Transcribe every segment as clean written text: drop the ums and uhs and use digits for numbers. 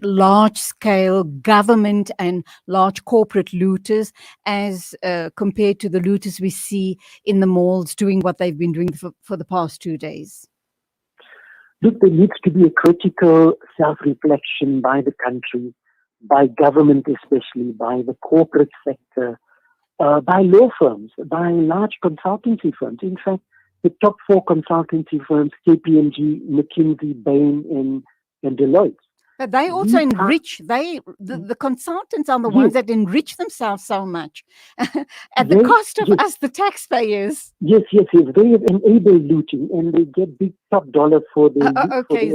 large-scale government and large corporate looters as compared to the looters we see in the malls doing what they've been doing for the past 2 days? Look, there needs to be a critical self-reflection by the country, by government especially, by the corporate sector, by law firms, by large consultancy firms. In fact, the top 4 consultancy firms, KPMG, McKinsey, Bain, and Deloitte. But they also enrich, the consultants are the ones that enrich themselves so much at the cost of us, the taxpayers. Yes. They enable looting and they get big top dollar for the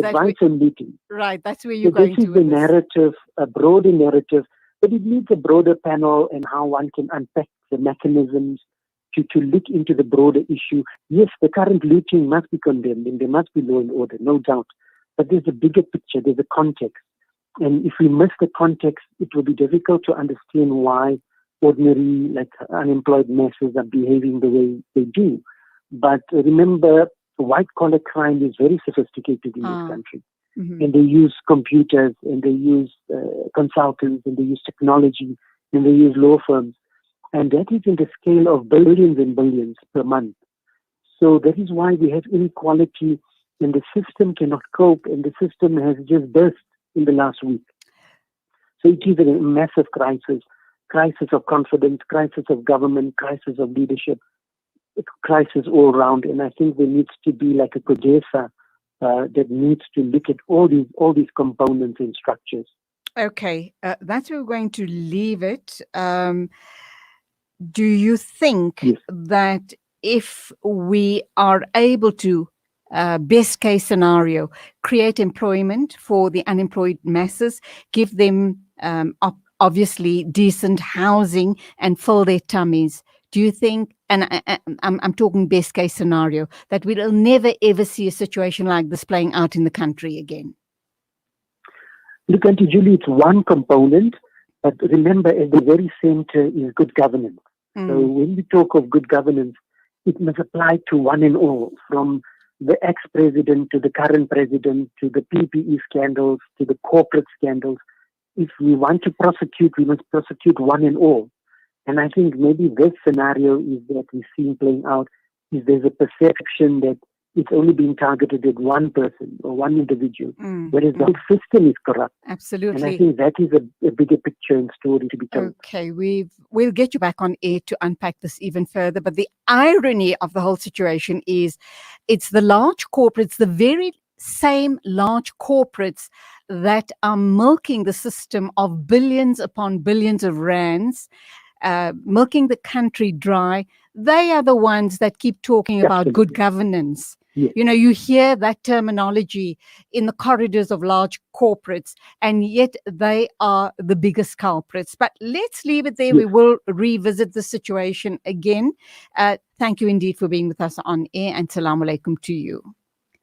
advice on looting. Right, that's where you're going to. This is the narrative, a broader narrative, but it needs a broader panel and how one can unpack the mechanisms to look into the broader issue. Yes, the current looting must be condemned and there must be law and order, no doubt. But there's a bigger picture, there's a context. And if we miss the context, it will be difficult to understand why ordinary, like unemployed masses are behaving the way they do. But remember, white-collar crime is very sophisticated in this country. Mm-hmm. And they use computers, and they use consultants, and they use technology, and they use law firms. And that is in the scale of billions and billions per month. So that is why we have inequality, and the system cannot cope, and the system has just burst in the last week. So it is a massive crisis of confidence, crisis of government, crisis of leadership, crisis all around. And I think there needs to be like a CODESA that needs to look at all these components and structures. Okay, that's where we're going to leave it. Do you think that if we are able to, best case scenario, create employment for the unemployed masses, give them obviously decent housing and fill their tummies, do you think, and I'm talking best case scenario, that we'll never ever see a situation like this playing out in the country again? Look, Auntie Julie, it's one component, but remember, at the very center is good governance. So when we talk of good governance, it must apply to one and all, from the ex-president to the current president, to the PPE scandals, to the corporate scandals. If we want to prosecute, we must prosecute one and all. And I think maybe this scenario is that we've seen playing out, is there's a perception that it's only being targeted at one person or one individual, whereas the whole system is corrupt. Absolutely. And I think that is a bigger picture and story to be told. Okay, we'll get you back on air to unpack this even further. But the irony of the whole situation is it's the large corporates, the very same large corporates that are milking the system of billions upon billions of rands, milking the country dry. They are the ones that keep talking about good governance. Yes. You know, you hear that terminology in the corridors of large corporates, and yet they are the biggest culprits. But let's leave it there. Yes. We will revisit the situation again. Thank you indeed for being with us on air, and Assalamu alaikum to you.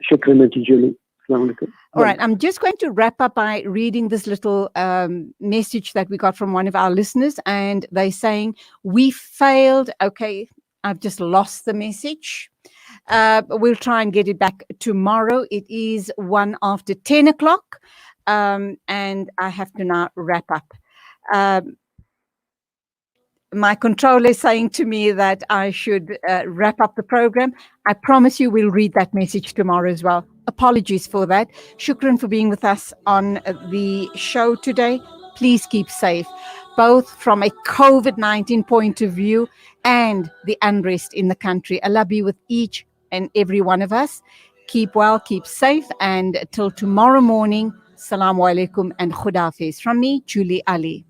Shukran, Auntie Julie. Assalamu alaikum. All right, I'm just going to wrap up by reading this little message that we got from one of our listeners, and they're saying, we failed. Okay, I've just lost the message. We'll try and get it back tomorrow. It is 1 after 10 o'clock, and I have to now wrap up. My controller is saying to me that I should wrap up the program. I promise you we'll read that message tomorrow as well. Apologies for that. Shukran for being with us on the show today. Please keep safe, both from a COVID-19 point of view and the unrest in the country. Allah be with each and every one of us. Keep well, keep safe, and till tomorrow morning, Assalamu alaikum and Khuda Hafiz. From me, Julie Ali.